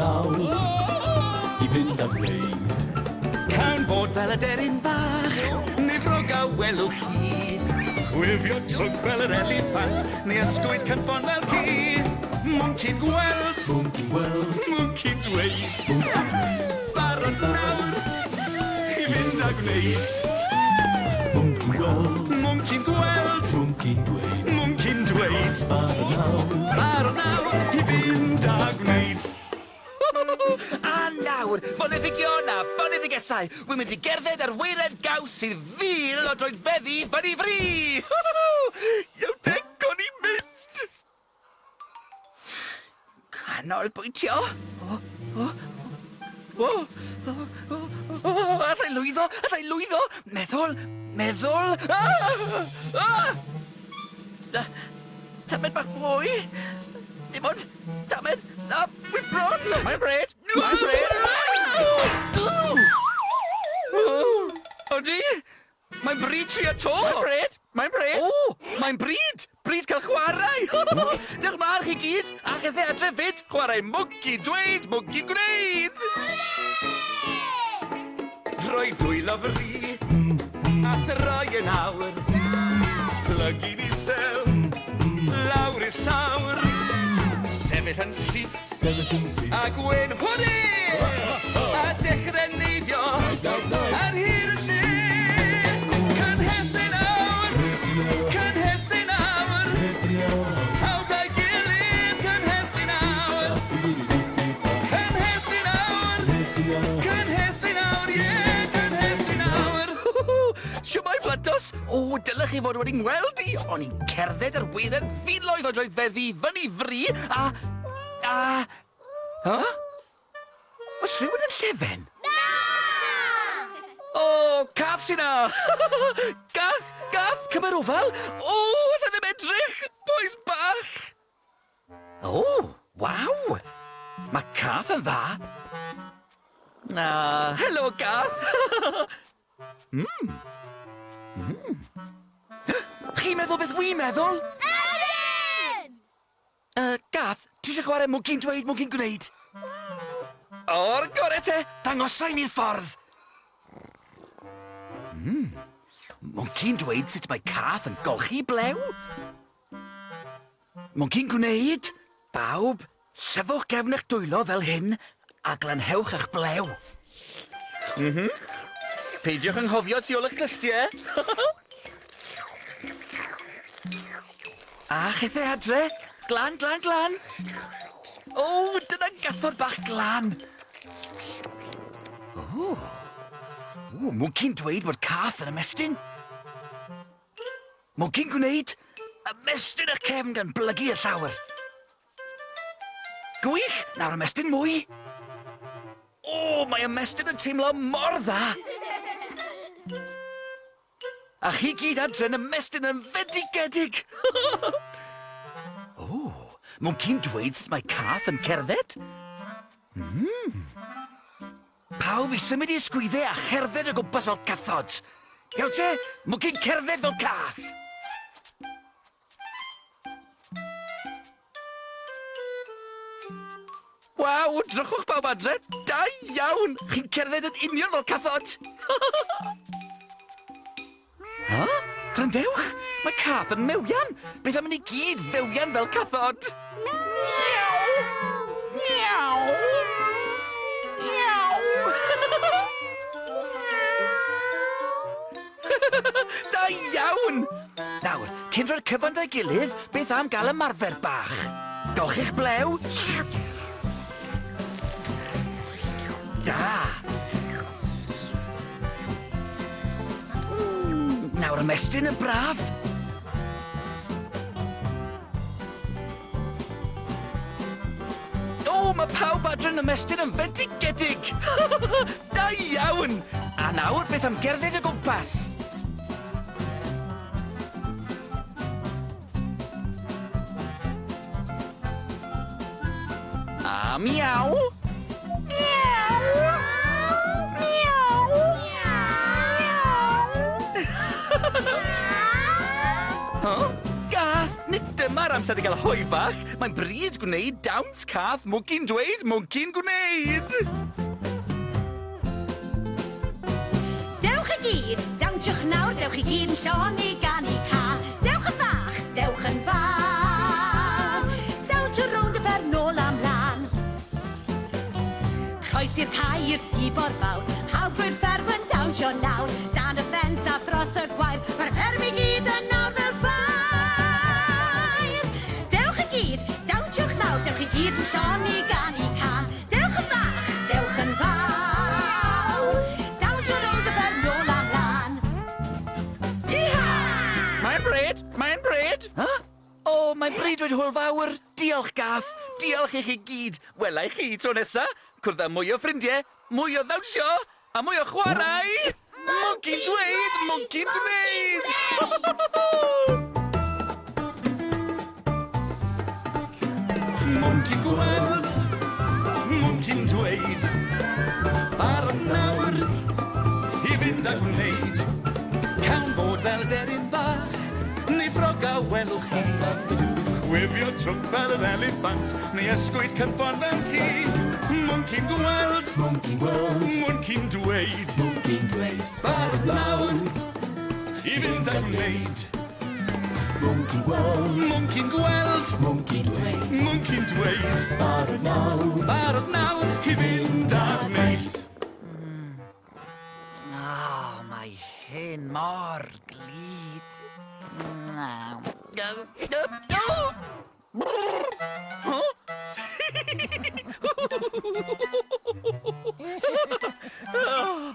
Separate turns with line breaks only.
o nawr I fynd â gwneud.
Cawn fod fel y deryn bach, neu frog a welwch chi. Chwifio trwg fel yr eliffant, neu ysgwyd cynffon fel ci. Mwnci gweld,
Mwnci gweld,
mwnci dweud. Barod nawr, I fynd â gwneud.
mwnci gweld,
Mwnci gweld,
mwnci dweud.
mwnci dweud. Barod nawr, I fynd â gwneud. A nawr, boneddigion a boneddigesau, wy'n mynd I gerdded ar weired gaws sydd fil o droedfeddi fyny fri! Yw degon I mynd! Canolbwyntio. Allai lwyddo, allai lwyddo. Meddwl. Tamed bach mwy. Dim ond, tamed, wy'n bron. Mae'n bred. Odi? Mae'n bryd trio to. Mae'n bred. O, mae'n bryd. Bryd cael chwarae. Diolch mawr chi gyd. A chethau adre fyd. Chwarae mwci dweud, mwci gwneud. Rhoi dwylo fri. A throi yn awr. Plygu'n isel. Lawr i'r llawr. Sefyll yn syth. A gwen hwni. A dechrau neidio. Ar hir y lle. Cynhesu nawr. Cynhesu nawr. Pawb a'i gilydd. Cynhesu nawr. Cynhesu nawr. Cynhesu nawr, ie. Cynhesu nawr. Siwmai blantos. O, dylech chi fod wedi'n gweld I. O'n i'n cerdded ar weiren filoedd o droedfeddi fyny fri Oes rhywun yn llefen?
Na!
O, Cath sy'n na! Cath, cymer ofal! O, allan ddim edrych! Boes bach! O, waw! Mae Cath yn dda! Helo, Cath! Chi'n meddwl beth wi'n meddwl?
Erin!
Cath, ti eisiau chwarae mwci'n dweud, mwci'n gwneud? O'r gore te, dangosai ni'r ffordd. Mwnci'n dweud sut mae Cath yn golchi blew? Mwnci'n gwneud? Bawb, llyfwch gefn eich dwylo fel hyn a glanhewch eich blew. Peidiwch anghofio tu ôl eich glystiau. A chethau adre, glan. O, dyna gathod bach glan. O, mwnci'n dweud bod Cath yn ymestyn. Mwnci'n gwneud, ymestyn y cefn gan blygu y llawr. Gwych, nawr ymestyn mwy. O, mae ymestyn yn teimlo mor dda. A chi gyd adre yn ymestyn yn fendigedig. O, mwnci'n dweud sut mae Cath yn cerdded? Pawb I symud I ysgwyddau a cherdded o gwmpas fel cathods. Iawn te, mwnci'n cerdded fel Cath. Waw, drychwch pawb adre. Da iawn, chi'n cerdded yn union fel cathod. Grandewch, mae Cath yn mewian. Beth am ni gyd fewian fel cathod? Miaw! Miaw! Miaw! Da iawn! Nawr, cyn roi'r cyfan da'i gilydd, beth am gael ymarfer bach? Golch eich blew? Da! Nawr ymestyn yn braf. O, mae pawb adre'n ymestyn yn fendigedig. Da iawn! A nawr beth am gerdded o gwmpas? A miaw! Cath, nid dyma'r amser i gael hwy bach. Mae'n bryd gwneud dawns Cath, mwnci'n dweud, mwnci'n gwneud.
Dewch i gyd, dawnswch nawr, dewch i gyd yn llon i gan i Cath. Dewch yn fach, dewch yn fach. Dawnsio rownd y fer nôl am lan. Choes i'r cae i'r sgubor fawr. Pawb drwy'r fferm yn dawnsio nawr. Dan y ffens a thros y gwair. Mae'r fferm i gyd yn nawr fel ffair. Dewch i gyd, dawnsiwch nawr. Dewch i gyd yn llon i gan i can. Dewch yn fach, dewch yn fawr. Dawnsio rownd y fferm nôl am lan. Iha!
Mae'n bryd, mae'n bryd. O, mae'n bryd dweud hwyl fawr. Diolch, Cath. Diolch i chi gyd. Wela i chi tro nesa. Cwrdd â mwy o ffrindiau, mwy o ddawnsio, a mwy o chwarae. Mwnci'n dweud, mwnci'n gwneud. Mwnci'n gweld, mwnci'n dweud. Barod nawr i fynd â gwneud. Cawn bod fel deryn bach, neu ffrog a welwch chi. Gwifio trwm fel yr elefant, neu ysgwyd cynffon fel ci. Mwnci'n gweld,
Mwnci'n gweld,
mwnci'n dweud.
mwnci'n dweud.
Barod nawr i fynd â gwneud.
Mwnci'n gweld,
Mwnci'n gweld,
mwnci'n dweud.
mwnci'n dweud.
Barod nawr
i fynd â gwneud. Mae hyn mor glid. Huh?